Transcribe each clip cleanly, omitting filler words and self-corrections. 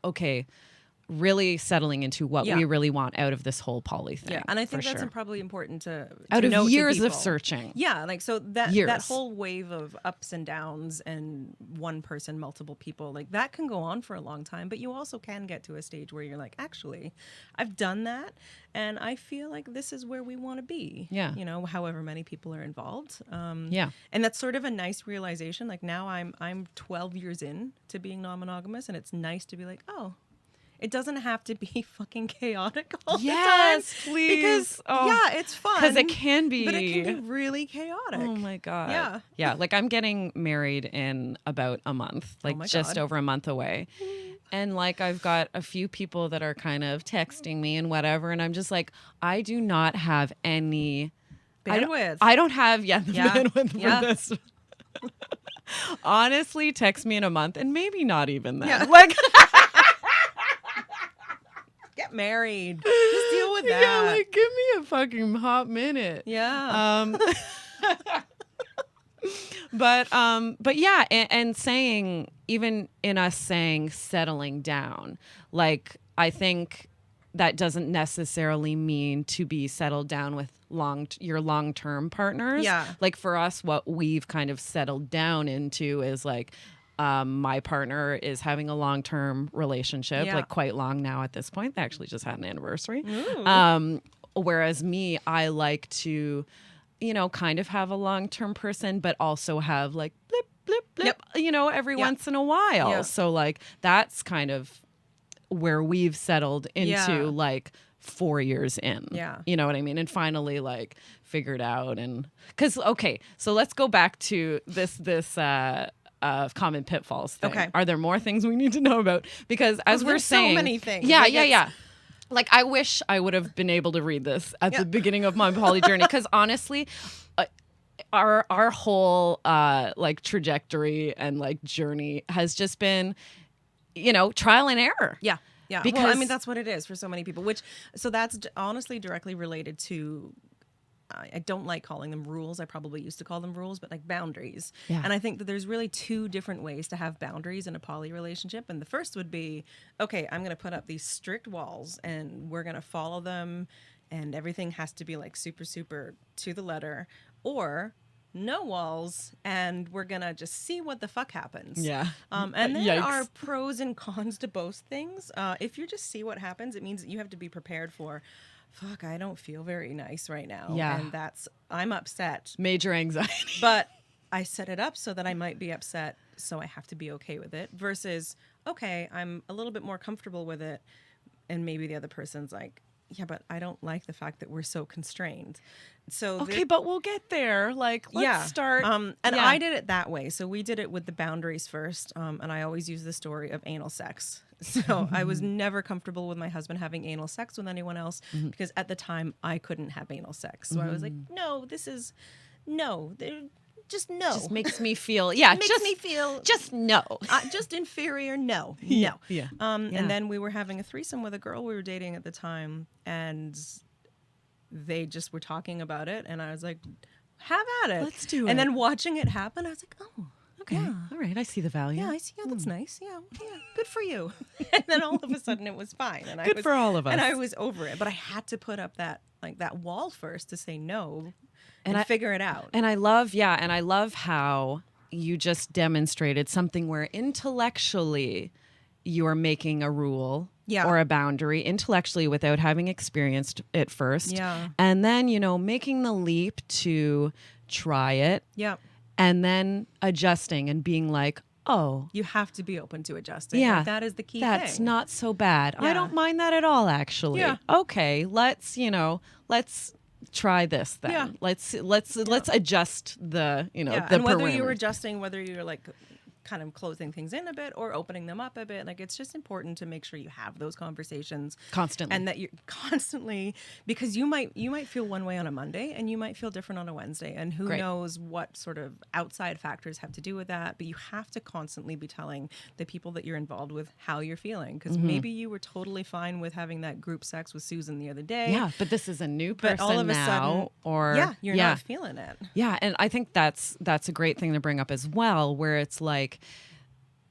okay, really settling into what we really want out of this whole poly thing. Yeah, and I think that's probably important to out of note years to of searching. Yeah, like so that whole wave of ups and downs and one person, multiple people, like that can go on for a long time, but you also can get to a stage where you're like, actually, I've done that and I feel like this is where we want to be. Yeah. You know, however many people are involved. Yeah. And that's sort of a nice realization. Like now I'm 12 years in to being non-monogamous, and it's nice to be like, oh, it doesn't have to be fucking chaotic all the time. Please. Because, it's fun. Because it can be. But it can be really chaotic. Oh, my God. Yeah. Yeah, like I'm getting married in about a month, like just over a month away. And like I've got a few people that are kind of texting me and whatever. And I'm just like, I do not have any bandwidth. I don't have the bandwidth for this. Honestly, text me in a month and maybe not even that. Yeah. Like... Get married. Just deal with that. Yeah, like give me a fucking hot minute. Yeah. But yeah, and saying, even in us saying settling down, like I think that doesn't necessarily mean to be settled down with your long-term partners. Yeah. Like for us, what we've kind of settled down into is like, my partner is having a long-term relationship, like quite long now at this point. They actually just had an anniversary. Whereas me, I like to, you know, kind of have a long-term person, but also have like blip, blip, blip, you know, every once in a while. Yeah. So like that's kind of where we've settled into like 4 years in. Yeah. You know what I mean? And finally like figured out because, okay, so let's go back to this common pitfalls thing. Okay. Are there more things we need to know about? Because as we're saying, so many things. Yeah. Like I wish I would have been able to read this at the beginning of my poly journey, because honestly, our whole like trajectory and like journey has just been, you know, trial and error. Yeah. Because well, I mean, that's what it is for so many people. So that's honestly directly related to. I don't like calling them rules. I probably used to call them rules, but like boundaries. Yeah. And I think that there's really two different ways to have boundaries in a poly relationship. And the first would be, okay, I'm going to put up these strict walls and we're going to follow them and everything has to be like super, super to the letter. Or no walls and we're going to just see what the fuck happens. Yeah. And there are pros and cons to both things. If you just see what happens, it means that you have to be prepared for, fuck, I don't feel very nice right now. Yeah. And I'm upset. Major anxiety. But I set it up so that I might be upset, so I have to be okay with it. Versus, okay, I'm a little bit more comfortable with it. And maybe the other person's like, yeah, but I don't like the fact that we're so constrained. So okay, but we'll get there. Like, let's start. I did it that way. So we did it with the boundaries first. And I always use the story of anal sex. So I was never comfortable with my husband having anal sex with anyone else because at the time I couldn't have anal sex. So I was like, just no. Just makes me feel, just no. Just inferior, no. Yeah. And then we were having a threesome with a girl we were dating at the time, and they just were talking about it, and I was like, have at it. Let's do it. And then watching it happen, I was like, oh, okay. Yeah. All right. I see the value. Yeah, I see. Yeah, that's nice. Yeah, good for you. And then all of a sudden it was fine. And good for all of us. And I was over it. But I had to put up that wall first to say no and figure it out. And I love how you just demonstrated something where intellectually you are making a rule or a boundary intellectually without having experienced it first. Yeah. And then, you know, making the leap to try it. Yeah. And then adjusting and being like, oh. You have to be open to adjusting. Yeah. Like, that is the key thing. That's not so bad. Yeah. I don't mind that at all, actually. Yeah. Okay, let's try this then. Yeah. Let's adjust the, the and whether parameters. you're adjusting, whether you're like kind of closing things in a bit or opening them up a bit, like it's just important to make sure you have those conversations constantly, and that you're constantly, because you might feel one way on a Monday and you might feel different on a Wednesday, and who knows what sort of outside factors have to do with that. But you have to constantly be telling the people that you're involved with how you're feeling, because maybe you were totally fine with having that group sex with Susan the other day, but this is a new person, but all of a now, sudden, you're not feeling it. And I think that's a great thing to bring up as well, where it's like,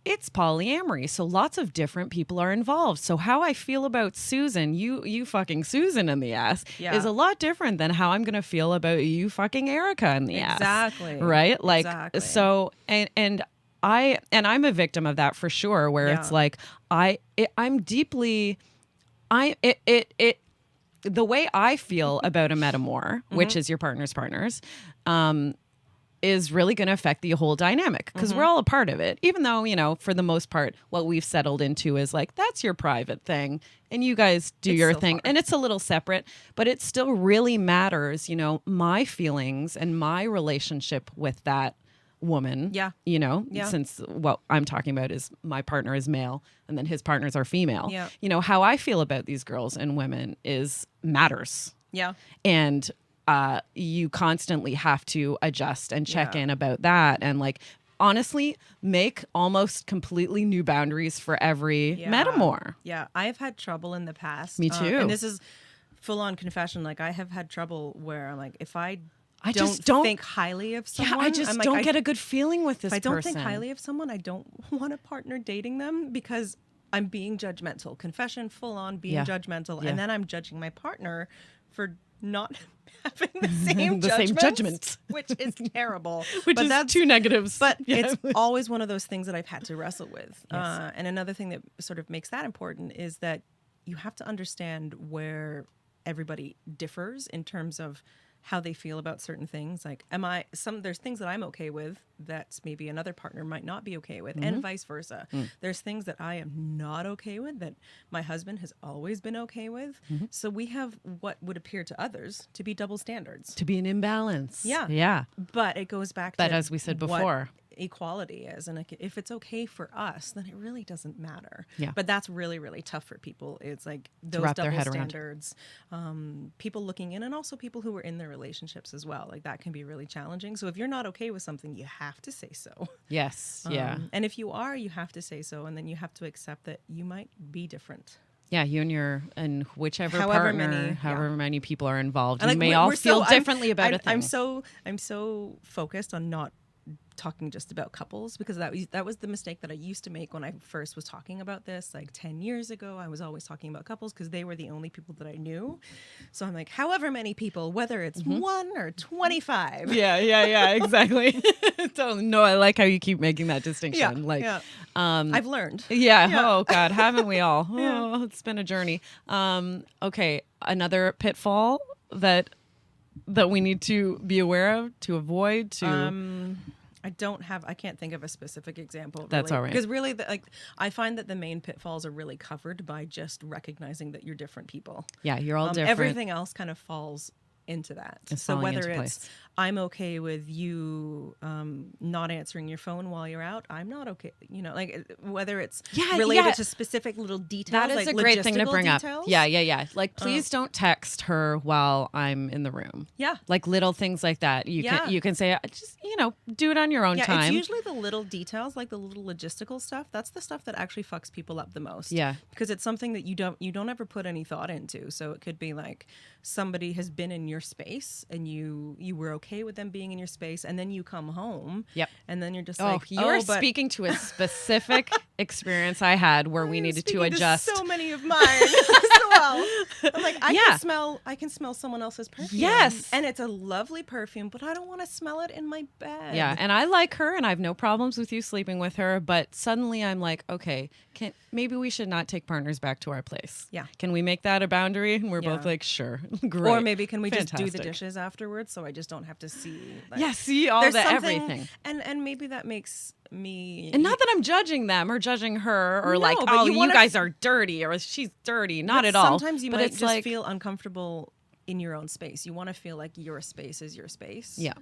it's polyamory. So lots of different people are involved. So how I feel about Susan, you fucking Susan in the ass, is a lot different than how I'm going to feel about you fucking Erica in the ass. Exactly. Right? Like, exactly. So, and I'm a victim of that for sure, where it's like, I'm deeply, the way I feel about a metamor, which is your partner's partners, is really going to affect the whole dynamic, because we're all a part of it. Even though, you know, for the most part, what we've settled into is like, that's your private thing and you guys do your thing. And it's a little separate, but it still really matters, you know, my feelings and my relationship with that woman. Yeah. You know, since what I'm talking about is my partner is male and then his partners are female. Yeah. You know, how I feel about these girls and women is matters. Yeah. And you constantly have to adjust and check in about that. And like, honestly, make almost completely new boundaries for every metamor. Yeah. I've had trouble in the past. Me too. And this is full on confession. Like, I have had trouble where I'm like, if I just don't think highly of someone. Yeah, I just don't get a good feeling with this person. If I don't think highly of someone, I don't want a partner dating them, because I'm being judgmental. Confession, full on being judgmental. And then I'm judging my partner for not having the same judgments, which is terrible. But that's two negatives. But it's always one of those things that I've had to wrestle with. Yes. And another thing that sort of makes that important is that you have to understand where everybody differs in terms of how they feel about certain things. Like, there's things that I'm okay with that maybe another partner might not be okay with, and vice versa. There's things that I am not okay with that my husband has always been okay with. So we have what would appear to others to be double standards. To be an imbalance. Yeah. Yeah. But it goes back that, to as we said before, equality is. And if it's okay for us, then it really doesn't matter. Yeah. But that's really, really tough for people. It's like those wrap their double head around. standards, people looking in, and also people who are in their relationships as well. Like, that can be really challenging. So if you're not okay with something, you have to say so. Yes. Yeah. And if you are, you have to say so. And then you have to accept that you might be different. Yeah, you and whichever however many people are involved, and you may all feel differently about a thing. I'm so focused on not talking just about couples, because that was the mistake that I used to make when I first was talking about this, like 10 years ago. I was always talking about couples because they were the only people that I knew. So I'm like, however many people, whether it's 1 or 25. Yeah, exactly. No, I like how you keep making that distinction. I've learned. Yeah. Oh God, haven't we all? Oh, it's been a journey. Okay, another pitfall that we need to be aware of, to avoid, to I can't think of a specific example. That's all right. Because really, I find that the main pitfalls are really covered by just recognizing that you're different people. Yeah, you're all different. Everything else kind of falls into that. So whether it's I'm okay with you not answering your phone while you're out, I'm not okay. You know, like whether it's related to specific little details. That is like a great thing to bring details. up. Yeah. Like, please don't text her while I'm in the room. Yeah. Like little things like that. You can say, just, do it on your own time. It's usually the little details, like the little logistical stuff. That's the stuff that actually fucks people up the most. Yeah. Because it's something that you don't ever put any thought into. So it could be like somebody has been in your space and you were okay with them being in your space, and then you come home. Yep. And then you're just you're speaking to a specific experience I had where we needed to adjust. So many of mine as well. I'm like, I can smell someone else's perfume. Yes. And it's a lovely perfume, but I don't want to smell it in my bed. Yeah. And I like her and I have no problems with you sleeping with her, but suddenly I'm like, okay, maybe we should not take partners back to our place. Yeah. Can we make that a boundary? And we're both like, sure. Great. Or maybe can we just do the dishes afterwards so I just don't have to see see all the everything. And maybe that makes me, and not that I'm judging them or judging her or you guys are dirty or she's dirty. Not at all. Sometimes you might just feel uncomfortable in your own space. You want to feel like your space is your space. Yeah.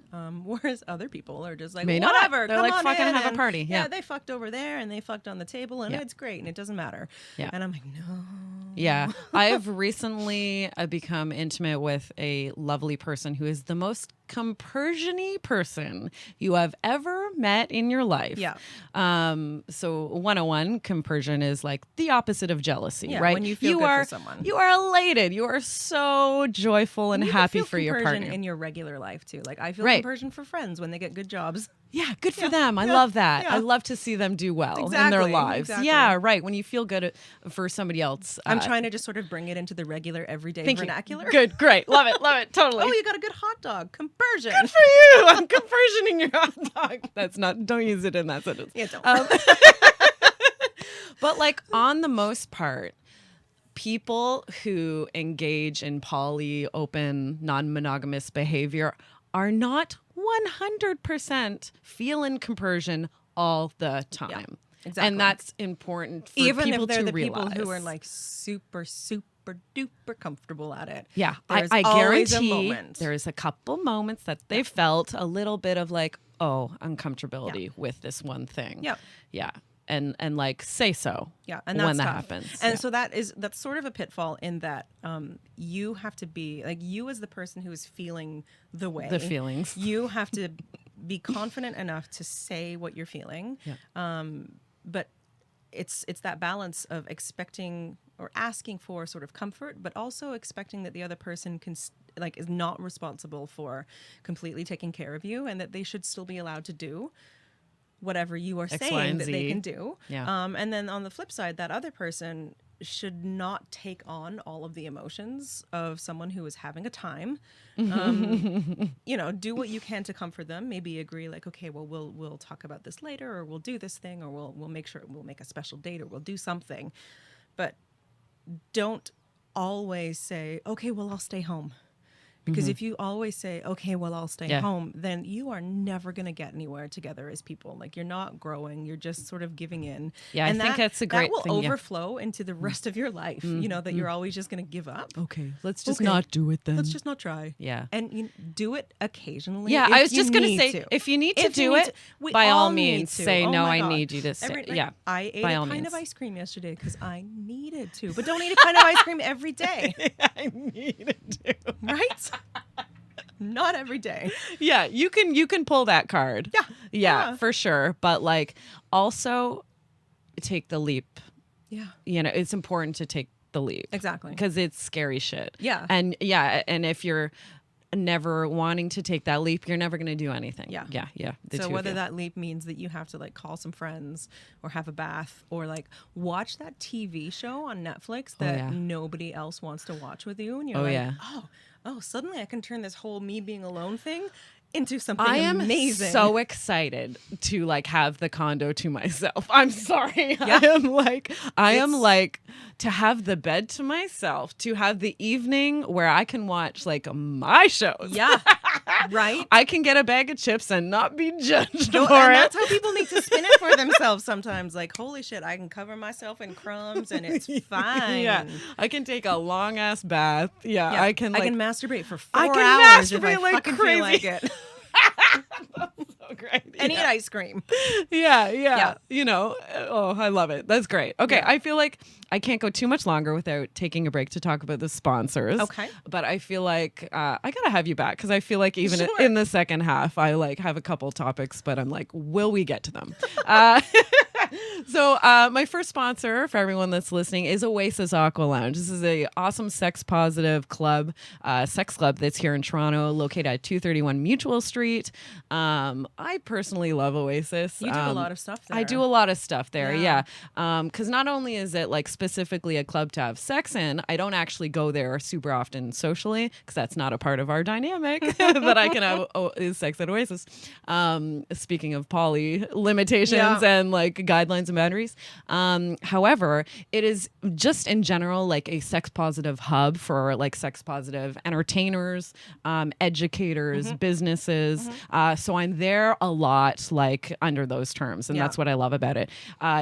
Whereas other people are just like, whatever. They're come like, on fucking have a party. Yeah. They fucked over there and they fucked on the table and it's great and it doesn't matter. Yeah. And I'm like, no. Yeah. I've recently become intimate with a lovely person who is the most compersion-y person you have ever met in your life. Yeah. So 101, compersion is like the opposite of jealousy, right? When you feel good for someone. You are elated. You are so joyful and happy for your partner. In your regular life too. Like I feel Right. compersion for friends when they get good jobs. Yeah, good for them. I love that. Yeah. I love to see them do well in their Exactly, lives. exactly. Yeah, right. When you feel good for somebody else. I'm trying to just sort of bring it into the regular everyday Thank vernacular. you. Good, great. Love it, totally. Oh, you got a good hot dog. Compersion. Good for you. I'm compersioning your hot dog. That's not, don't use it in that sentence. Yeah, don't. But like on the most part, people who engage in poly, open, non-monogamous behavior are not 100% feeling compersion all the time. Yeah, exactly. And that's important for Even people if they're to the realize. people who are like super duper comfortable at it. Yeah, There's I always a guarantee moment. there's a couple moments that they felt a little bit of like, oh, uncomfortability with this one thing. Yep. Yeah. And like say so. Yeah, and that's when that tough. happens. And Yeah. so that's sort of a pitfall in that you have to be like, you as the person who is feeling the way, The feelings. you have to be confident enough to say what you're feeling. Yeah. But it's that balance of expecting or asking for sort of comfort, but also expecting that the other person is not responsible for completely taking care of you, and that they should still be allowed to do whatever you are X, Y, saying and that they Z. can do. Yeah. And then on the flip side, that other person should not take on all of the emotions of someone who is having a time. Do what you can to comfort them. Maybe agree like, okay, well, we'll talk about this later, or we'll do this thing, or we'll make sure we'll make a special date, or we'll do something. But don't always say, okay, well, I'll stay home. Because if you always say, okay, well, I'll stay home, then you are never going to get anywhere together as people. Like, you're not growing. You're just sort of giving in. Yeah, and I think that's a great that thing. will Yeah. overflow into the rest of your life, that you're always just going to give up. Okay, let's just Okay. not do it then. Let's just not try. Yeah. And do it occasionally. Yeah, if I was you just going to need say, if you need to If you do need it, we by all need means, to. say, Oh no, my I God. need you to say. Yeah. I ate by a all pint means. of ice cream yesterday because I needed to. But don't eat a pint of ice cream every day. I needed to. Right? Not every day. Yeah, you can pull that card. Yeah. Yeah, for sure. But like also take the leap. Yeah. It's important to take the leap. Exactly. Because it's scary shit. Yeah. And if you're never wanting to take that leap, you're never going to do anything. Yeah. Yeah. So whether that leap means that you have to like call some friends or have a bath or like watch that TV show on Netflix that nobody else wants to watch with you, and you're oh, suddenly I can turn this whole me being alone thing into something I am amazing. so excited to like have the condo to myself. I'm sorry. I am like to have the bed to myself, to have the evening where I can watch like my shows. Yeah. Right? I can get a bag of chips and not be judged for and it. that's how people need to spin it for themselves sometimes. Like, holy shit, I can cover myself in crumbs and it's fine. Yeah. I can take a long ass bath. Yeah. I can masturbate for 4 I can hours if masturbate I like fucking crazy. feel like it. so great. And eat ice cream. Yeah. I love it. That's great. Okay. I feel like I can't go too much longer without taking a break to talk about the sponsors. Okay. But I feel like I gotta have you back because I feel like even Sure. in the second half, I like have a couple topics, but I'm like, will we get to them? So my first sponsor for everyone that's listening is Oasis Aqua Lounge. This is a awesome sex positive club, sex club that's here in Toronto, located at 231 Mutual Street. I personally love Oasis. You do a lot of stuff there. I do a lot of stuff there, yeah. Because not only is it like specifically a club to have sex in, I don't actually go there super often socially because that's not a part of our dynamic that I can have is sex at Oasis. Speaking of poly limitations and like guidelines and boundaries. However, it is just in general like a sex positive hub for like sex positive entertainers, educators, businesses. So I'm there a lot like under those terms. And that's what I love about it.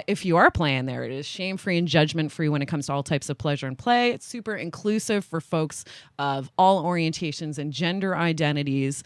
If you are playing there, it is shame-free and judgment-free when it comes to all types of pleasure and play. It's super inclusive for folks of all orientations and gender identities.